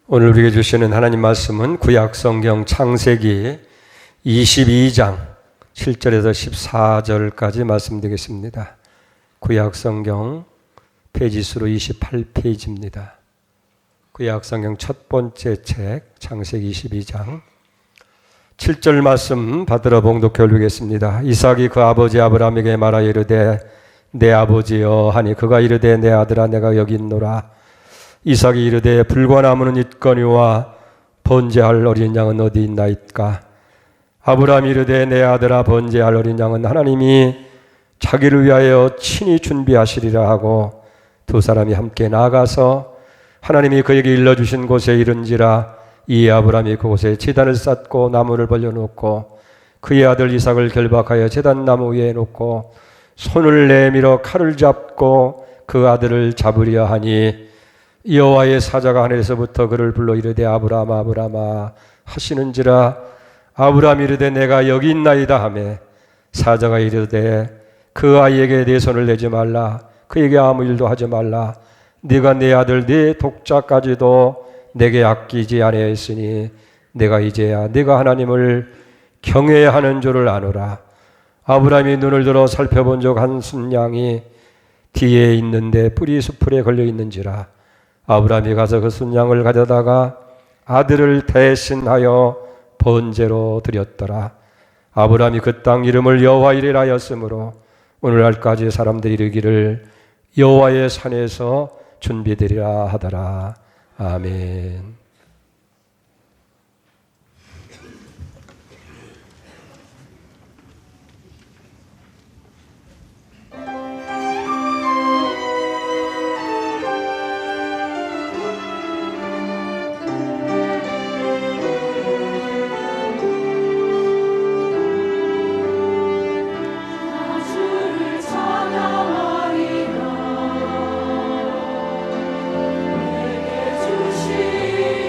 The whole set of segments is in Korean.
오늘 우리에게 주시는 하나님 말씀은 구약성경 창세기 22장 7절에서 14절까지 말씀드리겠습니다. 구약성경 페이지수로 28페이지입니다. 구약성경 첫 번째 책 창세기 22장 7절 말씀 받들어 봉독해 올리겠습니다. 이삭이 그 아버지 아브라함에게 말하여 이르되 내 아버지여 하니 그가 이르되 내 아들아 내가 여기 있노라. 이삭이 이르되 불과 나무는 있거니와 번제할 어린 양은 어디 있나이까. 아브라함이 이르되 내 아들아 번제할 어린 양은 하나님이 자기를 위하여 친히 준비하시리라 하고 두 사람이 함께 나가서 하나님이 그에게 일러주신 곳에 이른지라. 이에 아브라함이 그곳에 제단을 쌓고 나무를 벌려놓고 그의 아들 이삭을 결박하여 제단 나무 위에 놓고 손을 내밀어 칼을 잡고 그 아들을 잡으려 하니 여호와의 사자가 하늘에서부터 그를 불러 이르되 아브라함아 아브라함아 하시는지라. 아브라함이 이르되 내가 여기 있나이다 하매 사자가 이르되 그 아이에게 내 손을 내지 말라. 그에게 아무 일도 하지 말라. 네가 내 아들 네 독자까지도 내게 아끼지 아니하였으니 내가 이제야 네가 하나님을 경외해야 하는 줄을 아노라. 아브라함이 눈을 들어 살펴본 적 한 순양이 뒤에 있는데 뿌리 수풀에 걸려 있는지라. 아브라함이 가서 그 순양을 가져다가 아들을 대신하여 번제로 드렸더라. 아브라함이 그 땅 이름을 여호와 이레라 하였으므로 오늘날까지 사람들이 이르기를 여호와의 산에서 준비되리라 하더라. 아멘. 주시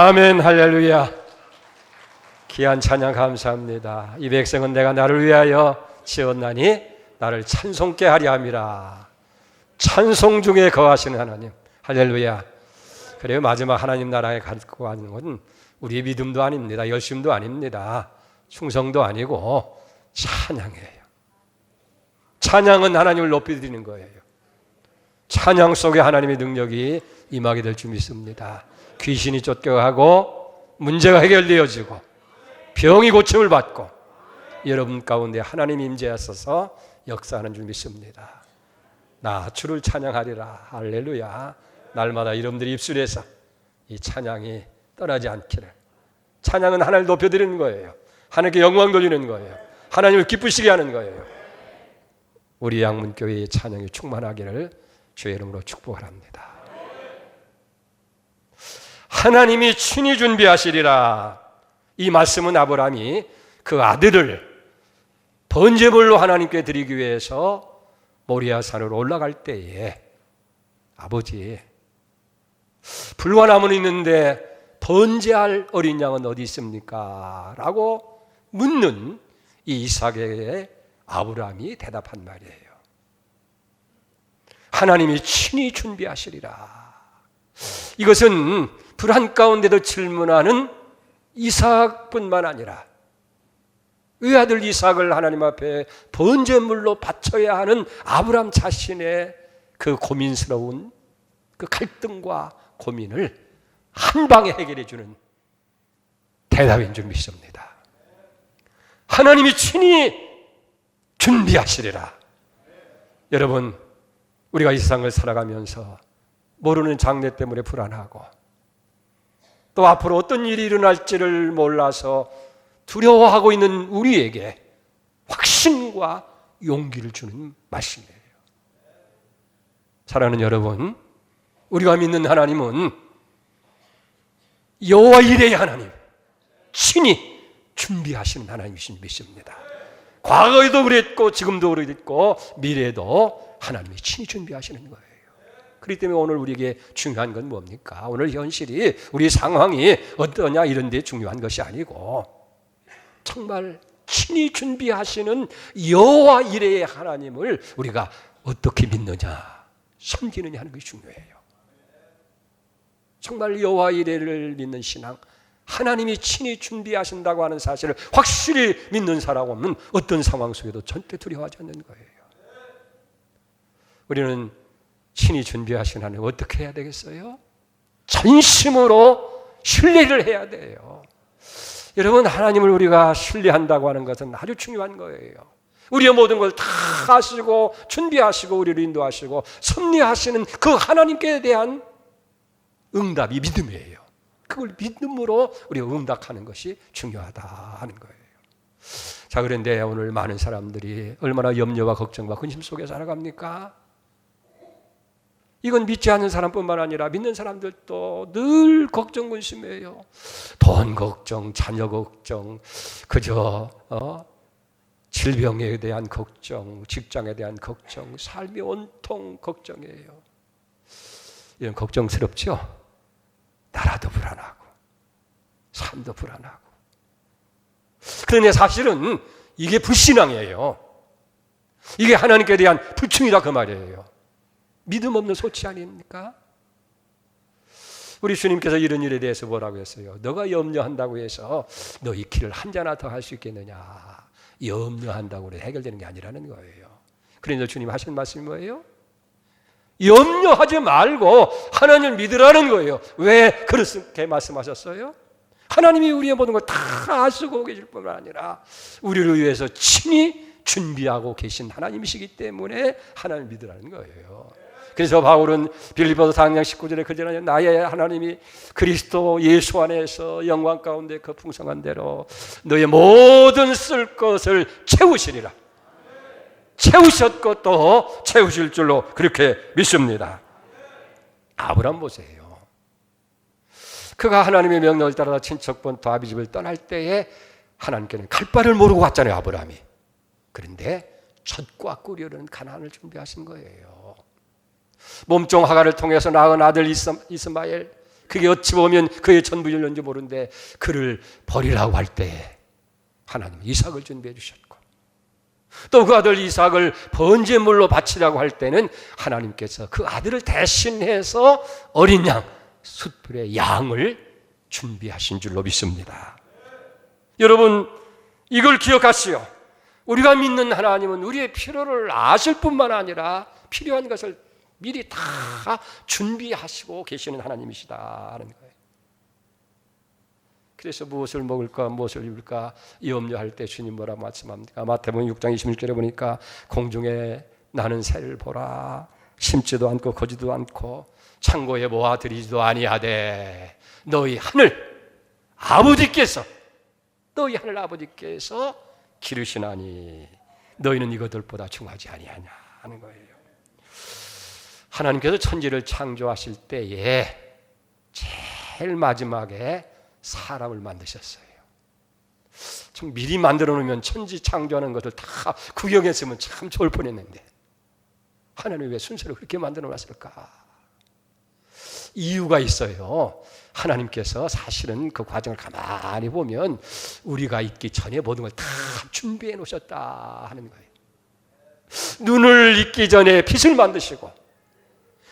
아멘. 할렐루야. 귀한 찬양 감사합니다. 이 백성은 내가 나를 위하여 지었나니 나를 찬송케 하려 함이라. 찬송 중에 거하시는 하나님. 할렐루야. 그래요. 마지막 하나님 나라에 갖고 가는 건 우리의 믿음도 아닙니다. 열심도 아닙니다. 충성도 아니고 찬양이에요. 찬양은 하나님을 높이 드리는 거예요. 찬양 속에 하나님의 능력이 임하게 될 줄 믿습니다. 귀신이 쫓겨가고 문제가 해결되어지고 병이 고침을 받고 여러분 가운데 하나님 임재하셔서 역사하는 줄 믿습니다. 나 주를 찬양하리라. 할렐루야. 날마다 여러분들이 입술에서 이 찬양이 떠나지 않기를. 찬양은 하나님을 높여드리는 거예요. 하나님께 영광 돌리는 거예요. 하나님을 기쁘시게 하는 거예요. 우리 양문교회의 찬양이 충만하기를 주의 이름으로 축복합니다. 하나님이 친히 준비하시리라. 이 말씀은 아브라함이 그 아들을 번제물로 하나님께 드리기 위해서 모리아 산으로 올라갈 때에 아버지, 불과 나무는 있는데 번제할 어린 양은 어디 있습니까? 라고 묻는 이 이삭에게 아브라함이 대답한 말이에요. 하나님이 친히 준비하시리라. 이것은 불안 가운데도 질문하는 이삭뿐만 아니라 외아들 이삭을 하나님 앞에 번제물로 바쳐야 하는 아브라함 자신의 그 고민스러운 그 갈등과 고민을 한 방에 해결해 주는 대답인 줄 믿습니다. 하나님이 친히 준비하시리라. 여러분, 우리가 이 세상을 살아가면서 모르는 장래 때문에 불안하고 또 앞으로 어떤 일이 일어날지를 몰라서 두려워하고 있는 우리에게 확신과 용기를 주는 말씀이에요. 사랑하는 여러분, 우리가 믿는 하나님은 여호와 이레의 하나님, 친히 준비하시는 하나님이신 믿습니다. 과거에도 그랬고 지금도 그랬고 미래에도 하나님이 친히 준비하시는 거예요. 그렇기 때문에 오늘 우리에게 중요한 건 뭡니까? 오늘 현실이 우리 상황이 어떠냐 이런 데 중요한 것이 아니고 정말 친히 준비하시는 여호와 이레의 하나님을 우리가 어떻게 믿느냐, 섬기느냐 하는 것이 중요해요. 정말 여호와 이레를 믿는 신앙, 하나님이 친히 준비하신다고 하는 사실을 확실히 믿는 사람은 어떤 상황 속에도 절대 두려워하지 않는 거예요. 우리는 친히 준비하신 하나님 어떻게 해야 되겠어요? 전심으로 신뢰를 해야 돼요. 여러분, 하나님을 우리가 신뢰한다고 하는 것은 아주 중요한 거예요. 우리의 모든 걸 다 하시고 준비하시고 우리를 인도하시고 섭리하시는 그 하나님께 대한 응답이 믿음이에요. 그걸 믿음으로 우리가 응답하는 것이 중요하다 하는 거예요. 자, 그런데 오늘 많은 사람들이 얼마나 염려와 걱정과 근심 속에 살아갑니까? 이건 믿지 않는 사람뿐만 아니라 믿는 사람들도 늘 걱정 근심이에요. 돈 걱정, 자녀 걱정, 그저 질병에 대한 걱정, 직장에 대한 걱정, 삶이 온통 걱정이에요. 이런 걱정스럽죠? 나라도 불안하고 삶도 불안하고. 그런데 사실은 이게 불신앙이에요. 이게 하나님께 대한 불충이라 그 말이에요. 믿음 없는 소치 아닙니까? 우리 주님께서 이런 일에 대해서 뭐라고 했어요? 너가 염려한다고 해서 너희 길을 한 자나 더 할 수 있겠느냐? 염려한다고 해서 해결되는 게 아니라는 거예요. 그런데 주님 하신 말씀이 뭐예요? 염려하지 말고 하나님을 믿으라는 거예요. 왜 그렇게 말씀하셨어요? 하나님이 우리의 모든 걸 다 아시고 계실 뿐만 아니라 우리를 위해서 친히 준비하고 계신 하나님이시기 때문에 하나님을 믿으라는 거예요. 그래서 바울은 빌립보서 4장 19절에 그전에 나의 하나님이 그리스도 예수 안에서 영광 가운데 그 풍성한 대로 너의 모든 쓸 것을 채우시리라. 채우셨고 또 채우실 줄로 그렇게 믿습니다. 아브라함 보세요. 그가 하나님의 명령을 따라 친척 본토 아비 집을 떠날 때에 하나님께는 갈 바를 모르고 갔잖아요, 아브라함이. 그런데 젖과 꿀이라는 가나안을 준비하신 거예요. 몸종 하가를 통해서 낳은 아들 이스마엘, 그게 어찌 보면 그의 전부였는지 모르는데 그를 버리라고 할 때 하나님은 이삭을 준비해 주셨고, 또 그 아들 이삭을 번제물로 바치라고 할 때는 하나님께서 그 아들을 대신해서 어린 양, 숫불의 양을 준비하신 줄로 믿습니다. 여러분, 이걸 기억하시오. 우리가 믿는 하나님은 우리의 필요를 아실 뿐만 아니라 필요한 것을 미리 다 준비하시고 계시는 하나님이시다 하는 거예요. 그래서 무엇을 먹을까 무엇을 입을까 염려할 때 주님 뭐라고 말씀합니까? 마태복음 6장 26절에 보니까 공중에 나는 새를 보라, 심지도 않고 거지도 않고 창고에 모아들이지도 아니하되 너희 하늘 아버지께서 기르시나니 너희는 이것들보다 중하지 아니하냐 하는 거예요. 하나님께서 천지를 창조하실 때에 제일 마지막에 사람을 만드셨어요. 좀 미리 만들어 놓으면 천지 창조하는 것을 다 구경했으면 참 좋을 뻔했는데 하나님이 왜 순서를 그렇게 만들어 놨을까? 이유가 있어요. 하나님께서 사실은 그 과정을 가만히 보면 우리가 있기 전에 모든 걸 다 준비해 놓으셨다 하는 거예요. 눈을 있기 전에 빛을 만드시고,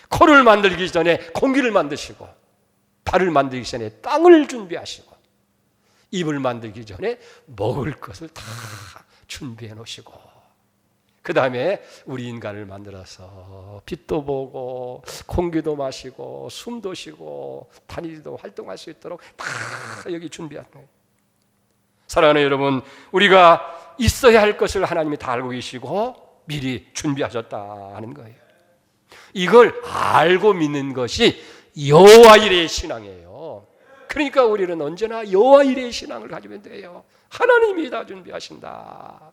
코를 만들기 전에 공기를 만드시고, 발을 만들기 전에 땅을 준비하시고, 입을 만들기 전에 먹을 것을 다 준비해 놓으시고, 그 다음에 우리 인간을 만들어서 빛도 보고 공기도 마시고 숨도 쉬고 다니지도 활동할 수 있도록 다 여기 준비한 거예요. 사랑하는 여러분, 우리가 있어야 할 것을 하나님이 다 알고 계시고 미리 준비하셨다 하는 거예요. 이걸 알고 믿는 것이 여호와 이레의 신앙이에요. 그러니까 우리는 언제나 여호와 이레의 신앙을 가지면 돼요. 하나님이 다 준비하신다.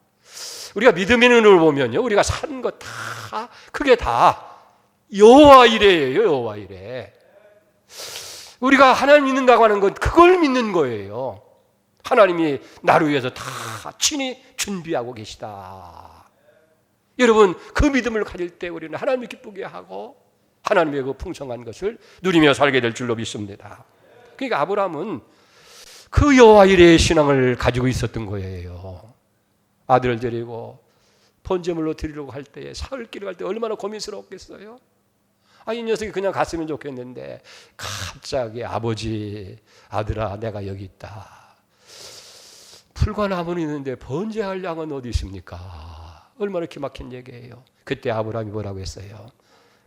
우리가 믿음의 눈으로 보면요, 우리가 사는 것 다 그게 다 여호와 이레예요. 여호와 이레. 우리가 하나님 믿는다고 하는 건 그걸 믿는 거예요. 하나님이 나를 위해서 다 친히 준비하고 계시다. 여러분, 그 믿음을 가질 때 우리는 하나님을 기쁘게 하고 하나님의 그 풍성한 것을 누리며 살게 될 줄로 믿습니다. 그러니까 아브라함은 그 여호와 이레의 신앙을 가지고 있었던 거예요. 아들을 데리고 번제물로 드리려고 할 때에 사흘길을 갈 때 얼마나 고민스러웠겠어요. 이 녀석이 그냥 갔으면 좋겠는데 갑자기 아버지, 아들아 내가 여기 있다. 풀과 나무는 있는데 번제할 양은 어디 있습니까? 얼마나 기막힌 얘기예요. 그때 아브라함이 뭐라고 했어요?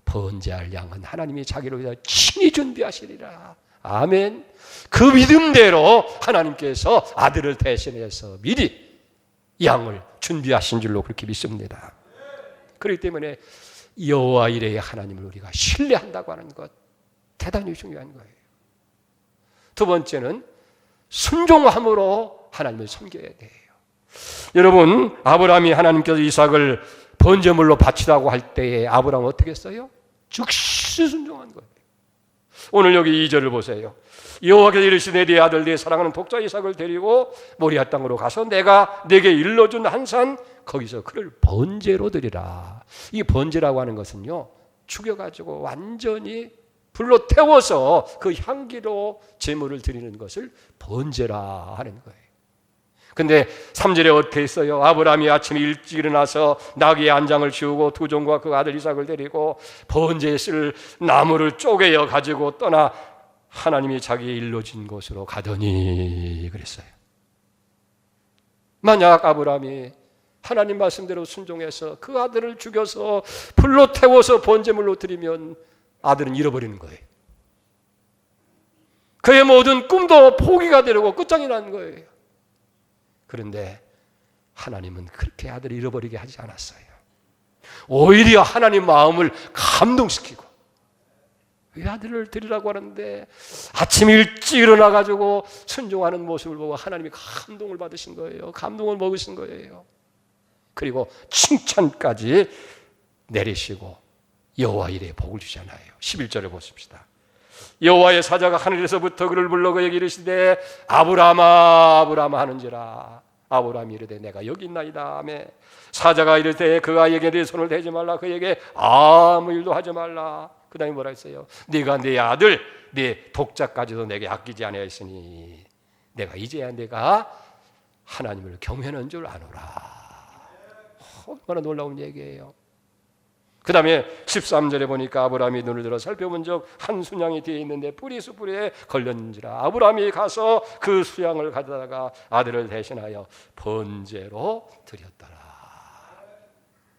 번제할 양은 하나님이 자기를 위하여 친히 준비하시리라. 아멘. 그 믿음대로 하나님께서 아들을 대신해서 미리 양을 준비하신 줄로 그렇게 믿습니다. 그렇기 때문에 여호와 이레의 하나님을 우리가 신뢰한다고 하는 것 대단히 중요한 거예요. 두 번째는 순종함으로 하나님을 섬겨야 돼요. 여러분, 아브라함이 하나님께서 이삭을 번제물로 바치라고 할 때에 아브라함은 어떻게 했어요? 즉시 순종한 거예요. 오늘 여기 2절을 보세요. 여호와께서 이르시되 네 아들 네 사랑하는 독자 이삭을 데리고 모리아 땅으로 가서 내가 네게 일러준 한 산 거기서 그를 번제로 드리라. 이 번제라고 하는 것은요, 죽여가지고 완전히 불로 태워서 그 향기로 제물을 드리는 것을 번제라 하는 거예요. 근데 3절에 어떻게 있어요? 아브라함이 아침에 일찍 일어나서 나귀의 안장을 씌우고 두 종과 그 아들 이삭을 데리고 번제에 쓸 나무를 쪼개어 가지고 떠나 하나님이 자기의 일러진 곳으로 가더니 그랬어요. 만약 아브라함이 하나님 말씀대로 순종해서 그 아들을 죽여서 불로 태워서 번제물로 드리면 아들은 잃어버리는 거예요. 그의 모든 꿈도 포기가 되고 끝장이 나는 거예요. 그런데 하나님은 그렇게 아들을 잃어버리게 하지 않았어요. 오히려 하나님 마음을 감동시키고, 이 아들을 드리라고 하는데 아침 일찍 일어나가지고 순종하는 모습을 보고 하나님이 감동을 받으신 거예요. 감동을 먹으신 거예요. 그리고 칭찬까지 내리시고 여호와 이레의 복을 주잖아요. 11절에 보십시다. 여호와의 사자가 하늘에서부터 그를 불러 그에게 이르시되 아브라함아 아브라함아 하는지라. 아브라함이 이르되 내가 여기 있나이다 하며 사자가 이르되 그 아이에게 네 손을 대지 말라. 그에게 아무 일도 하지 말라. 그 다음에 뭐라 했어요? 네가 내 아들, 네 독자까지도 내게 아끼지 아니하였으니 내가 이제야 내가 하나님을 경외하는 줄 아노라. 얼마나 놀라운 얘기예요. 그 다음에 13절에 보니까 아브라함이 눈을 들어 살펴본 적 한 순양이 뒤에 있는데 뿔이 수뿔에 걸렸는지라. 아브라함이 가서 그 수양을 가져다가 아들을 대신하여 번제로 드렸더라.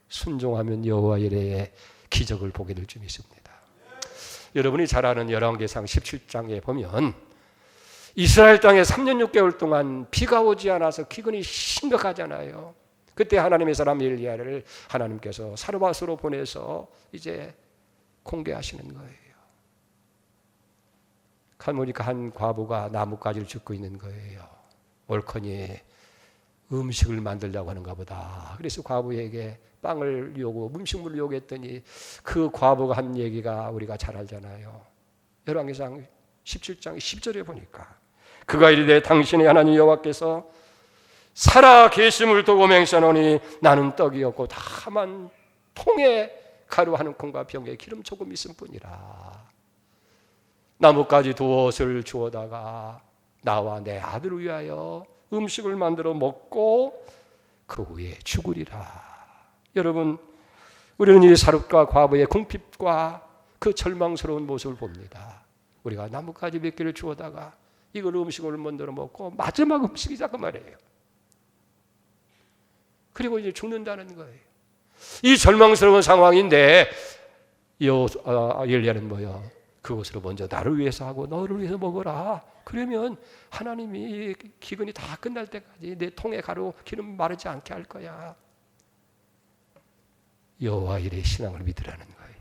순종하면 여호와 이레의 기적을 보게 될 줄 믿습니다. 여러분이 잘 아는 열왕기상 17장에 보면 이스라엘 땅에 3년 6개월 동안 비가 오지 않아서 기근이 심각하잖아요. 그때 하나님의 사람 엘리야를 하나님께서 사르밧으로 보내서 이제 공개하시는 거예요. 가보니까 한 과부가 나뭇가지를 줍고 있는 거예요. 옳거니 음식을 만들려고 하는가 보다. 그래서 과부에게 빵을 음식물을 요구했더니 그 과부가 한 얘기가 우리가 잘 알잖아요. 열왕기상 17장 10절에 보니까 그가 이르되 당신의 하나님 여호와께서 살아 계심을 두고 맹세하노니 나는 떡이 없고 다만 통에 가루 한 움큼과 병에 기름 조금 있을 뿐이라. 나뭇가지 두엇을 주어다가 나와 내 아들을 위하여 음식을 만들어 먹고 그 후에 죽으리라. 여러분, 우리는 이 사륙과 과부의 궁핍과 그 절망스러운 모습을 봅니다. 우리가 나뭇가지 몇 개를 주어다가 이걸 음식을 만들어 먹고 마지막 음식이자고 말이에요. 그리고 이제 죽는다는 거예요. 이 절망스러운 상황인데 엘리야는 뭐요? 그것으로 먼저 나를 위해서 하고 너를 위해서 먹어라. 그러면 하나님이 기근이 다 끝날 때까지 내 통에 가루 기름 마르지 않게 할 거야. 여호와 이레의 신앙을 믿으라는 거예요.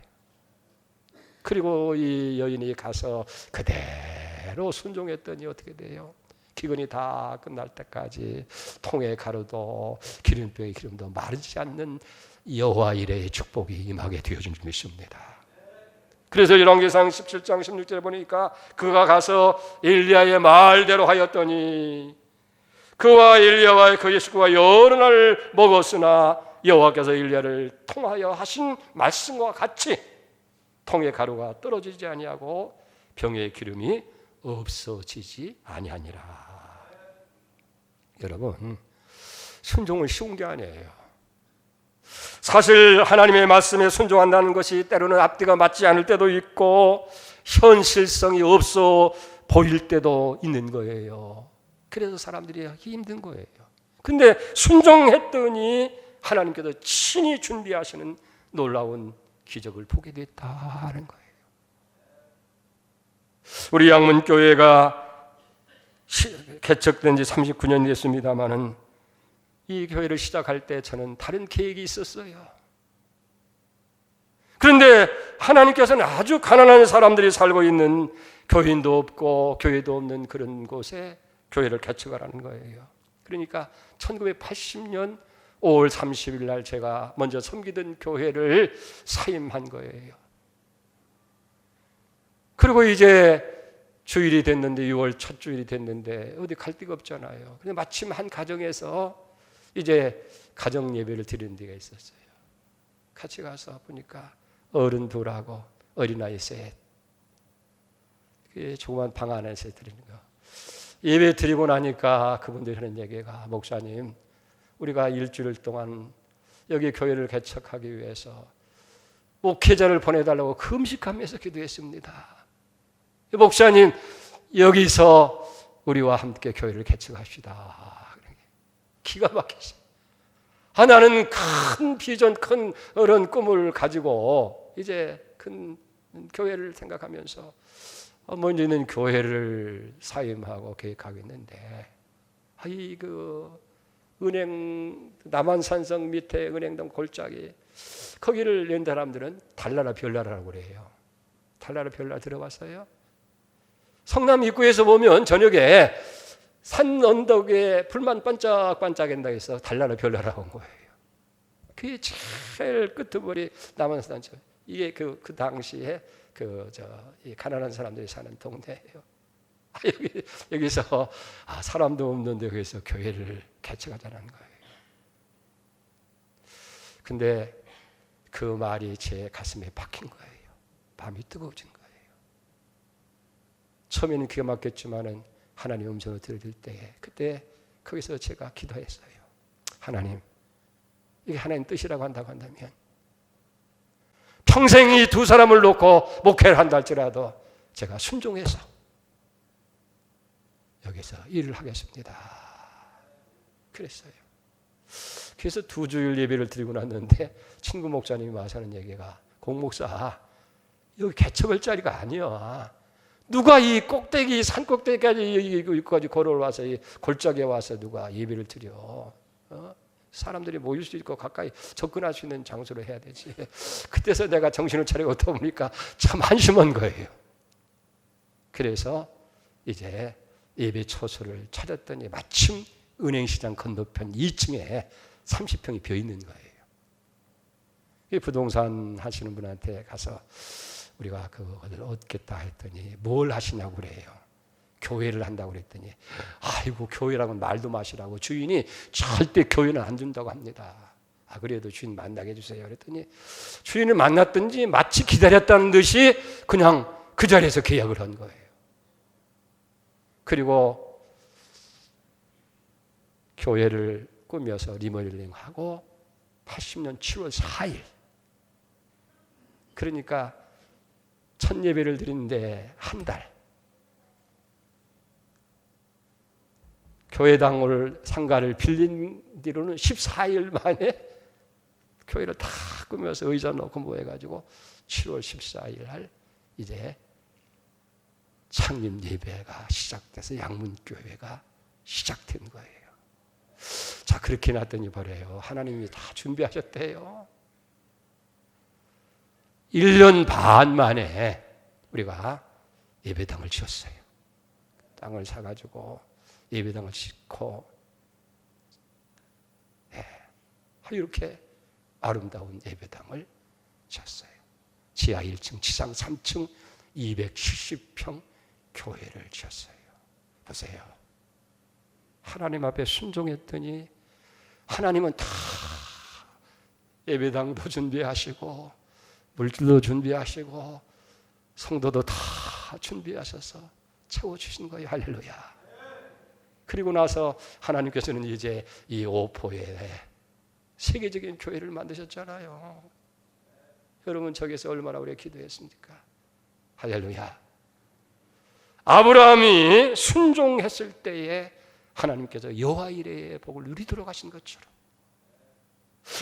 그리고 이 여인이 가서 그대로 순종했더니 어떻게 돼요? 기근이 다 끝날 때까지 통에 가루도 기름병에 기름도 마르지 않는 여호와 이레의 축복이 임하게 되어진 줄 믿습니다. 그래서 열왕기상 17장 16절에 보니까 그가 가서 엘리야의 말대로 하였더니 그와 엘리야와 그의 식구가 여러 날 먹었으나 여호와께서 엘리야를 통하여 하신 말씀과 같이 통에 가루가 떨어지지 아니하고 병에 기름이 없어지지 아니하니라. 여러분, 순종은 쉬운 게 아니에요. 사실 하나님의 말씀에 순종한다는 것이 때로는 앞뒤가 맞지 않을 때도 있고 현실성이 없어 보일 때도 있는 거예요. 그래서 사람들이 힘든 거예요. 근데 순종했더니 하나님께서 친히 준비하시는 놀라운 기적을 보게 됐다는 거예요. 우리 양문교회가 개척된 지 39년이 됐습니다마는 이 교회를 시작할 때 저는 다른 계획이 있었어요. 그런데 하나님께서는 아주 가난한 사람들이 살고 있는 교인도 없고 교회도 없는 그런 곳에 교회를 개척하라는 거예요. 그러니까 1980년 5월 30일 날 제가 먼저 섬기던 교회를 사임한 거예요. 그리고 이제 주일이 됐는데 6월 첫 주일이 됐는데 어디 갈 데가 없잖아요. 근데 마침 한 가정에서 이제 가정 예배를 드리는 데가 있었어요. 같이 가서 보니까 어른 둘하고 어린아이 셋. 조그만 방 안에서 드리는 거. 예배 드리고 나니까 그분들이 하는 얘기가 목사님, 우리가 일주일 동안 여기 교회를 개척하기 위해서 목회자를 보내달라고 금식하면서 기도했습니다. 목사님, 여기서 우리와 함께 교회를 개척합시다. 기가 막히죠. 나는 큰 비전, 큰 어른 꿈을 가지고 이제 큰 교회를 생각하면서 먼저는 교회를 사임하고 계획하고 있는데 그 은행 남한산성 밑에 은행동 골짜기 거기를 낸 사람들은 달나라 별나라라고 그래요. 달나라 별나라 들어봤어요? 성남 입구에서 보면 저녁에 산 언덕에 불만 반짝반짝한다 해서 달나라 별나라 온 거예요. 그게 제일 끝머리 남한산성. 이게 그 당시에 이 가난한 사람들이 사는 동네예요. 여기서 사람도 없는데 여기서 교회를 개척하자는 거예요. 근데 그 말이 제 가슴에 박힌 거예요. 마음이 뜨거워진 거예요. 처음에는 기가 막혔지만은 하나님 음성을 들을 때에 그때 거기서 제가 기도했어요. 하나님, 이게 하나님 뜻이라고 한다고 한다면 평생 이 두 사람을 놓고 목회를 한다 할지라도 제가 순종해서 여기서 일을 하겠습니다. 그랬어요. 그래서 2주일 예배를 드리고 났는데 친구 목사님이 와서 하는 얘기가, 공목사, 여기 개척할 자리가 아니야. 누가 이 꼭대기, 산 꼭대기까지 걸어와서 이 골짜기에 와서 누가 예배를 드려. 사람들이 모일 수 있고 가까이 접근할 수 있는 장소로 해야 되지. 그때서 내가 정신을 차리고 또 보니까 참 한심한 거예요. 그래서 이제 예배 초소를 찾았더니 마침 은행시장 건너편 2층에 30평이 비어 있는 거예요. 이 부동산 하시는 분한테 가서 우리가 그거를 얻겠다 했더니 뭘 하시냐고 그래요. 교회를 한다고 그랬더니 아이고 교회라고는 말도 마시라고 주인이 절대 교회는 안 준다고 합니다. 아 그래도 주인 만나게 해주세요. 그랬더니 주인을 만났든지 마치 기다렸다는 듯이 그냥 그 자리에서 계약을 한 거예요. 그리고 교회를 꾸며서 리모델링하고 80년 7월 4일 그러니까 첫 예배를 드리는데 한 달 교회당을 상가를 빌린 뒤로는 14일 만에 교회를 다 꾸며서 의자 놓고 모여가지고 7월 14일 날 이제 창립 예배가 시작돼서 양문교회가 시작된 거예요. 자 그렇게 놨더니 보래요. 하나님이 다 준비하셨대요. 1년 반 만에 우리가 예배당을 지었어요. 땅을 사가지고 예배당을 짓고 이렇게 아름다운 예배당을 지었어요. 지하 1층, 지상 3층 270평 교회를 지었어요. 보세요. 하나님 앞에 순종했더니 하나님은 다 예배당도 준비하시고 물질도 준비하시고 성도도 다 준비하셔서 채워주신 거예요. 할렐루야. 그리고 나서 하나님께서는 이제 이 오포에 세계적인 교회를 만드셨잖아요. 여러분 저기서 얼마나 우리가 기도했습니까? 할렐루야. 아브라함이 순종했을 때에 하나님께서 여호와 이레의 복을 누리도록 하신 것처럼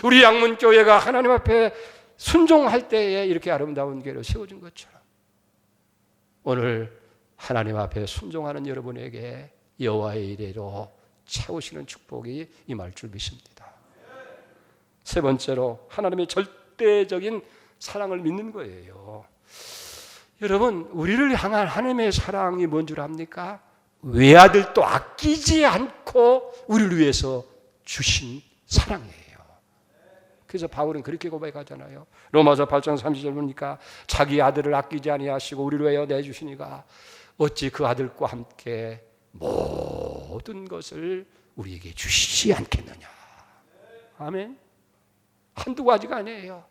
우리 양문교회가 하나님 앞에 순종할 때에 이렇게 아름다운 교회로 세워진 것처럼 오늘 하나님 앞에 순종하는 여러분에게 여호와의 이레로 채우시는 축복이 임할 줄 믿습니다. 세 번째로 하나님의 절대적인 사랑을 믿는 거예요. 여러분 우리를 향한 하나님의 사랑이 뭔 줄 압니까? 외아들도 아끼지 않고 우리를 위해서 주신 사랑이에요. 그래서 바울은 그렇게 고백하잖아요. 로마서 8장 30절 보니까 자기 아들을 아끼지 아니하시고 우리를 위하여 내주시니가 어찌 그 아들과 함께 모든 것을 우리에게 주시지 않겠느냐. 아멘. 한두 가지가 아니에요.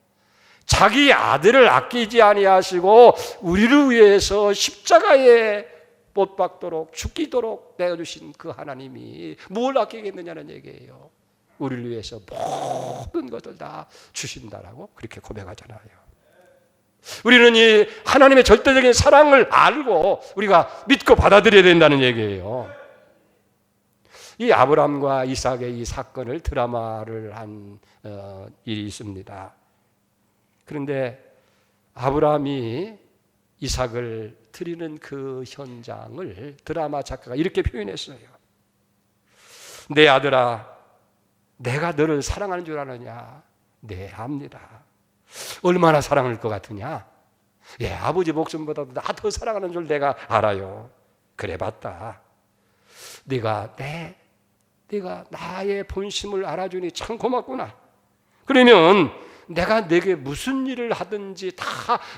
자기 아들을 아끼지 아니하시고 우리를 위해서 십자가에 못 박도록 죽기도록 내어주신 그 하나님이 뭘 아끼겠느냐는 얘기예요. 우리를 위해서 모든 것을 다 주신다라고 그렇게 고백하잖아요. 우리는 이 하나님의 절대적인 사랑을 알고 우리가 믿고 받아들여야 된다는 얘기예요. 이 아브라함과 이삭의 이 사건을 드라마를 한 일이 있습니다. 그런데 아브라함이 이삭을 드리는 그 현장을 드라마 작가가 이렇게 표현했어요. 내 아들아, 내가 너를 사랑하는 줄 아느냐? 네, 압니다. 얼마나 사랑할 것 같으냐? 예, 아버지 목숨보다도 나 더 사랑하는 줄 내가 알아요. 그래 봤다. 네가 나의 본심을 알아주니 참 고맙구나. 그러면 내가 내게 무슨 일을 하든지 다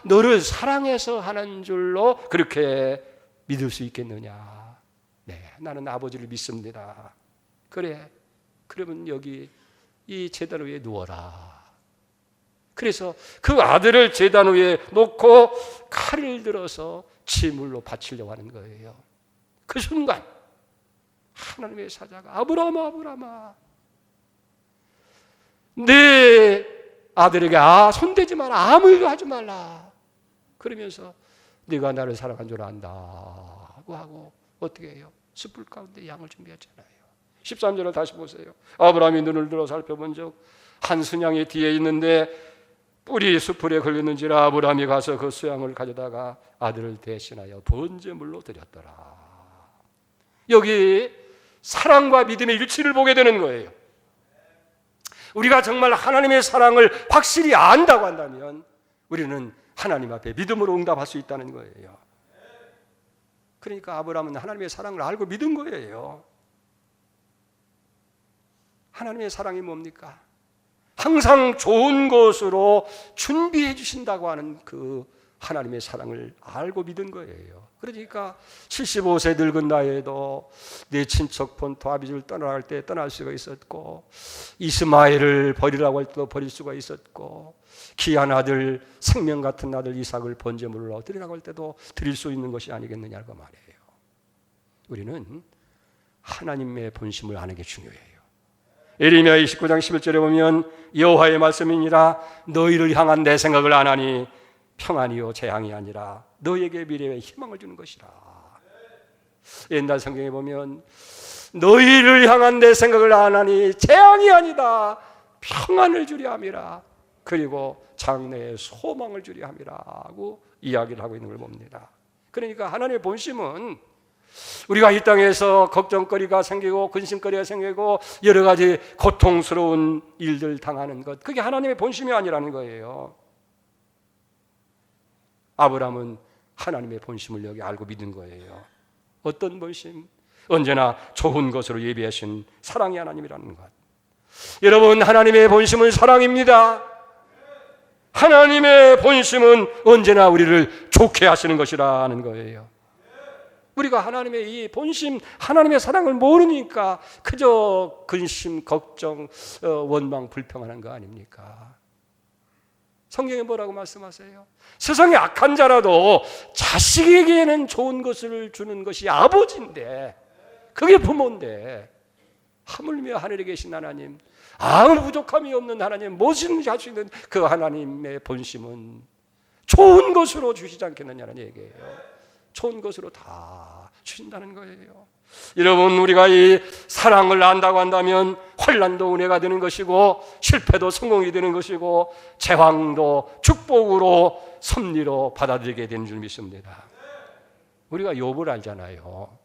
너를 사랑해서 하는 줄로 그렇게 믿을 수 있겠느냐? 네, 나는 아버지를 믿습니다. 그래, 그러면 여기 이 제단 위에 누워라. 그래서 그 아들을 제단 위에 놓고 칼을 들어서 제물로 바치려고 하는 거예요. 그 순간 하나님의 사자가 아브라함아, 아브라함아, 내 아들에게 손대지 마라, 아무 일도 하지 말라. 그러면서 네가 나를 사랑한 줄 안다고 하고 어떻게 해요? 숯불 가운데 양을 준비했잖아요. 13절을 다시 보세요. 아브라함이 눈을 들어 살펴본 적 한 순양이 뒤에 있는데 뿔이 숯불에 걸렸는지라 아브라함이 가서 그 수양을 가져다가 아들을 대신하여 번제물로 드렸더라. 여기 사랑과 믿음의 일치를 보게 되는 거예요. 우리가 정말 하나님의 사랑을 확실히 안다고 한다면 우리는 하나님 앞에 믿음으로 응답할 수 있다는 거예요. 그러니까 아브라함은 하나님의 사랑을 알고 믿은 거예요. 하나님의 사랑이 뭡니까? 항상 좋은 것으로 준비해 주신다고 하는 그 하나님의 사랑을 알고 믿은 거예요. 그러니까 75세 늙은 나이에도 내 친척 본토 아비주를 떠나갈 때 떠날 수가 있었고, 이스마엘을 버리라고 할 때도 버릴 수가 있었고, 귀한 아들, 생명 같은 아들 이삭을 번제물로 드리라고 할 때도 드릴 수 있는 것이 아니겠느냐고 말이에요. 우리는 하나님의 본심을 아는 게 중요해요. 예레미야 29장 11절에 보면 여호와의 말씀이니라 너희를 향한 내 생각을 안 하니 평안이요 재앙이 아니라 너희에게 미래의 희망을 주는 것이라. 옛날 성경에 보면 너희를 향한 내 생각을 안 하니 재앙이 아니다 평안을 주려 함이라, 그리고 장래의 소망을 주려 함이라고 이야기를 하고 있는 걸 봅니다. 그러니까 하나님의 본심은 우리가 이 땅에서 걱정거리가 생기고 근심거리가 생기고 여러 가지 고통스러운 일들 당하는 것, 그게 하나님의 본심이 아니라는 거예요. 아브라함은 하나님의 본심을 여기 알고 믿은 거예요. 어떤 본심? 언제나 좋은 것으로 예비하신 사랑의 하나님이라는 것. 여러분, 하나님의 본심은 사랑입니다. 하나님의 본심은 언제나 우리를 좋게 하시는 것이라는 거예요. 우리가 하나님의 이 본심, 하나님의 사랑을 모르니까 그저 근심, 걱정, 원망, 불평하는 거 아닙니까? 성경에 뭐라고 말씀하세요? 세상에 악한 자라도 자식에게는 좋은 것을 주는 것이 아버지인데, 그게 부모인데, 하물며 하늘에 계신 하나님, 아무 부족함이 없는 하나님, 무엇이든지 할 수 있는 그 하나님의 본심은 좋은 것으로 주시지 않겠느냐는 얘기예요. 좋은 것으로 다 주신다는 거예요. 여러분, 우리가 이 사랑을 안다고 한다면 환난도 은혜가 되는 것이고, 실패도 성공이 되는 것이고, 재앙도 축복으로 섭리로 받아들이게 되는 줄 믿습니다. 우리가 욥을 알잖아요.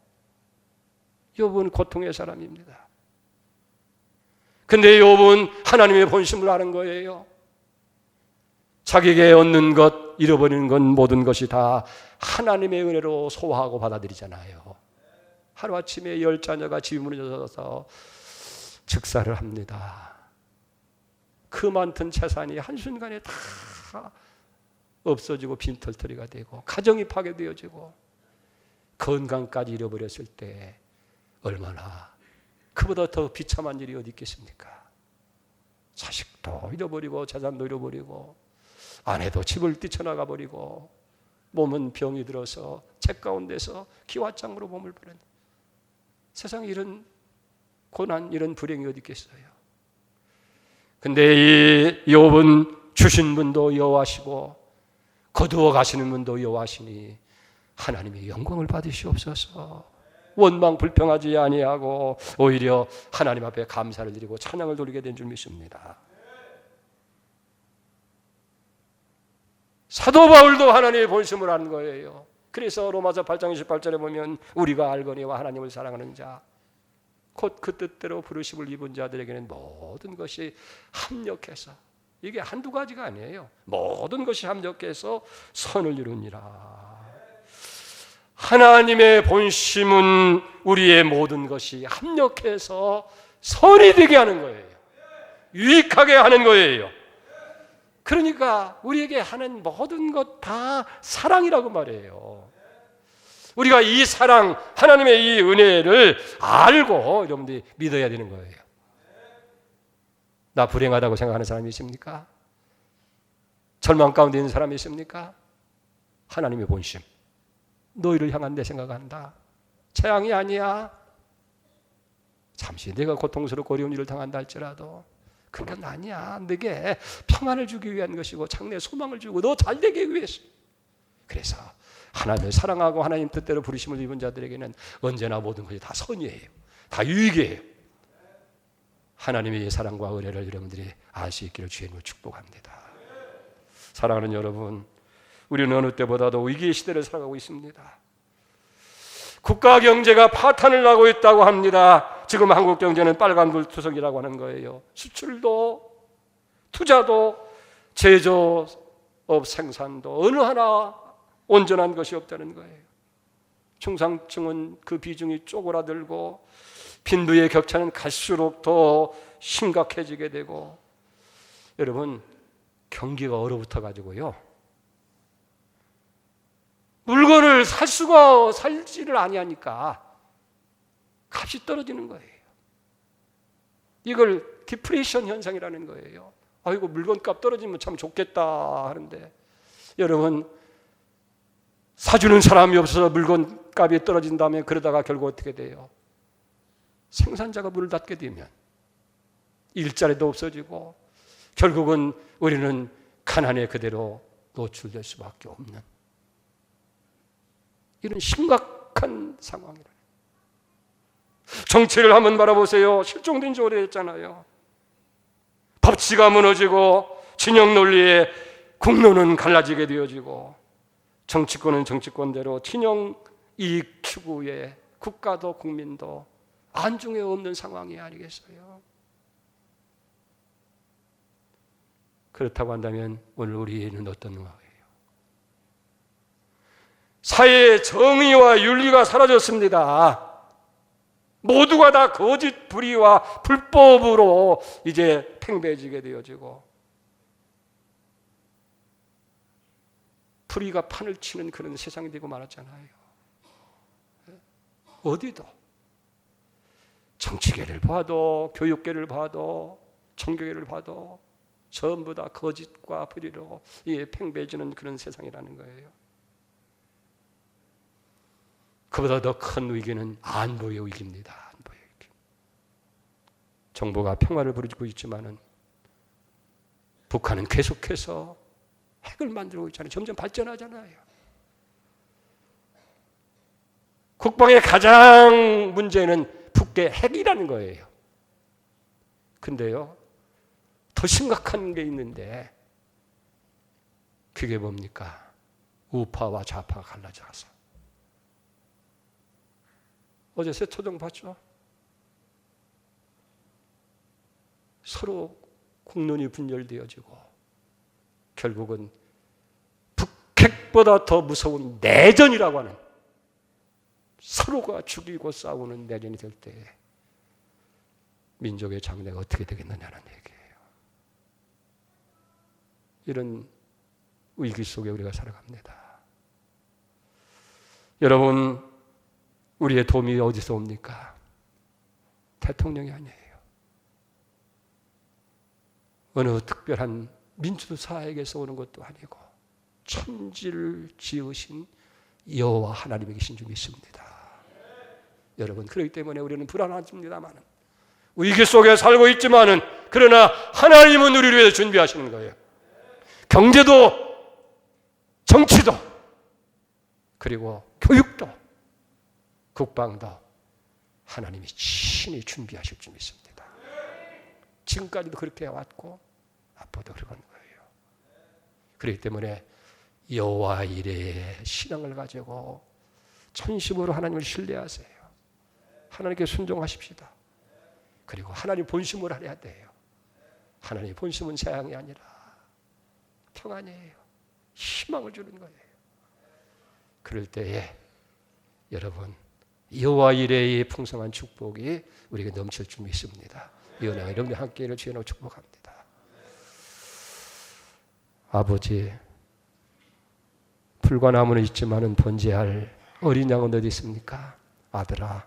욥은 고통의 사람입니다. 근데 욥은 하나님의 본심을 아는 거예요. 자기에게 얻는 것, 잃어버리는 것, 모든 것이 다 하나님의 은혜로 소화하고 받아들이잖아요. 하루아침에 10자녀가 집이 무너져서 즉사를 합니다. 그 많던 재산이 한순간에 다 없어지고 빈털터리가 되고 가정이 파괴되어지고 건강까지 잃어버렸을 때 얼마나 그보다 더 비참한 일이 어디 있겠습니까? 자식도 잃어버리고 재산도 잃어버리고 아내도 집을 뛰쳐나가 버리고 몸은 병이 들어서 책 가운데서 기와장으로 몸을 버린, 세상에 이런 고난, 이런 불행이 어디 있겠어요? 근데 이 욥은 주신 분도 여호와시고 거두어 가시는 분도 여호와시니 하나님의 영광을 받으시옵소서. 원망 불평하지 아니하고 오히려 하나님 앞에 감사를 드리고 찬양을 돌리게 된 줄 믿습니다. 사도 바울도 하나님의 본심을 아는 거예요. 그래서 로마서 8장 28절에 보면 우리가 알거니와 하나님을 사랑하는 자 곧 그 뜻대로 부르심을 입은 자들에게는 모든 것이 합력해서, 이게 한두 가지가 아니에요. 모든 것이 합력해서 선을 이루니라. 하나님의 본심은 우리의 모든 것이 합력해서 선이 되게 하는 거예요. 유익하게 하는 거예요. 그러니까 우리에게 하는 모든 것 다 사랑이라고 말해요. 우리가 이 사랑, 하나님의 이 은혜를 알고 여러분들이 믿어야 되는 거예요. 나 불행하다고 생각하는 사람이 있습니까? 절망 가운데 있는 사람이 있습니까? 하나님의 본심, 너희를 향한 내 생각한다. 재앙이 아니야. 잠시 내가 고통스럽고 어려운 일을 당한다 할지라도 그건 아니야. 내게 평안을 주기 위한 것이고 장래에 소망을 주고 너 잘 되기 위해서. 그래서 하나님을 사랑하고 하나님 뜻대로 부르심을 입은 자들에게는 언제나 모든 것이 다 선이에요. 다 유익이에요. 하나님의 사랑과 은혜를 여러분들이 알 수 있기를 주의 이름으로 축복합니다. 사랑하는 여러분, 우리는 어느 때보다도 위기의 시대를 살아가고 있습니다. 국가 경제가 파탄을 나고 있다고 합니다. 지금 한국 경제는 빨간불 투성이라고 하는 거예요. 수출도, 투자도, 제조업 생산도 어느 하나 온전한 것이 없다는 거예요. 중상층은 그 비중이 쪼그라들고 빈부의 격차는 갈수록 더 심각해지게 되고, 여러분 경기가 얼어붙어 가지고요 물건을 살지를 아니하니까 값이 떨어지는 거예요. 이걸 디프레이션 현상이라는 거예요. 아이고 물건값 떨어지면 참 좋겠다 하는데, 여러분 사주는 사람이 없어서 물건값이 떨어진 다음에 그러다가 결국 어떻게 돼요? 생산자가 문을 닫게 되면 일자리도 없어지고 결국은 우리는 가난에 그대로 노출될 수밖에 없는 이런 심각한 상황이라는. 정치를 한번 바라보세요. 실종된 지 오래됐잖아요. 법치가 무너지고 진영 논리에 국론은 갈라지게 되어지고 정치권은 정치권대로 진영 이익 추구에 국가도 국민도 안중에 없는 상황이 아니겠어요? 그렇다고 한다면 오늘 우리는 어떤 거예요? 사회의 정의와 윤리가 사라졌습니다. 모두가 다 거짓 불의와 불법으로 이제 팽배해지게 되어지고 불의가 판을 치는 그런 세상이 되고 말았잖아요. 어디도 정치계를 봐도 교육계를 봐도 종교계를 봐도 전부 다 거짓과 불의로 팽배해지는 그런 세상이라는 거예요. 그보다 더 큰 위기는 안보의 위기입니다. 안보의 위기. 정부가 평화를 부르고 있지만은 북한은 계속해서 핵을 만들고 있잖아요. 점점 발전하잖아요. 국방의 가장 문제는 북의 핵이라는 거예요. 근데요, 더 심각한 게 있는데 그게 뭡니까? 우파와 좌파가 갈라져서. 어제 세토동 봤죠? 서로 국론이 분열되어지고 결국은 북핵보다 더 무서운 내전이라고 하는, 서로가 죽이고 싸우는 내전이 될 때 민족의 장래가 어떻게 되겠느냐는 얘기예요. 이런 위기 속에 우리가 살아갑니다. 여러분, 우리의 도움이 어디서 옵니까? 대통령이 아니에요. 어느 특별한 민주사에게서 오는 것도 아니고 천지를 지으신 여호와 하나님이 계신 줄 믿습니다. 여러분, 그렇기 때문에 우리는 불안하십니다만 위기 속에 살고 있지만은 그러나 하나님은 우리를 위해 준비하시는 거예요. 경제도 정치도 그리고 교육도 국방도 하나님이 친히 준비하실 줄 믿습니다. 지금까지도 그렇게 해왔고 앞으로도 그럴 거예요. 그렇기 때문에 여호와 이레의 신앙을 가지고 전심으로 하나님을 신뢰하세요. 하나님께 순종하십시다. 그리고 하나님 본심을 알아야 돼요. 하나님 본심은 재앙이 아니라 평안이에요. 희망을 주는 거예요. 그럴 때에 여러분, 여호와 이레의 풍성한 축복이 우리에게 넘칠 줄 믿습니다. 이 은혜가 여러분의 함께를 주여 축복합니다. 아버지, 풀과 나무는 있지만은 번제할 어린 양은 어디 있습니까? 아들아,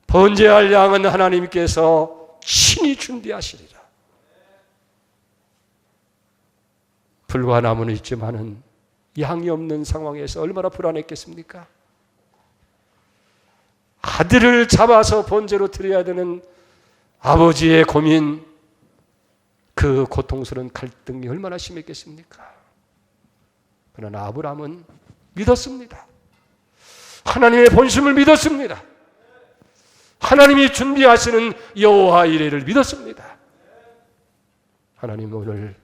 번제할 양은 하나님께서 친히 준비하시리라. 불과 나무는 있지만은 양이 없는 상황에서 얼마나 불안했겠습니까? 아들을 잡아서 번제로 드려야 되는 아버지의 고민, 그 고통스러운 갈등이 얼마나 심했겠습니까? 그러나 아브라함은 믿었습니다. 하나님의 본심을 믿었습니다. 하나님이 준비하시는 여호와 이레를 믿었습니다. 하나님, 오늘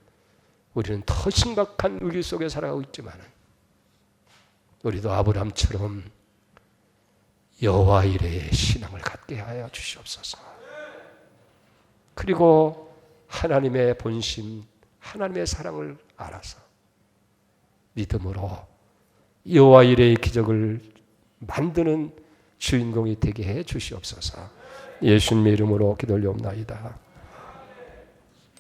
우리는 더 심각한 위기 속에 살아가고 있지만 우리도 아브라함처럼 여호와 이레의 신앙을 갖게 하여 주시옵소서. 그리고 하나님의 본심, 하나님의 사랑을 알아서 믿음으로 여호와 이레의 기적을 만드는 주인공이 되게 해 주시옵소서. 예수님의 이름으로 기도 올려옵나이다.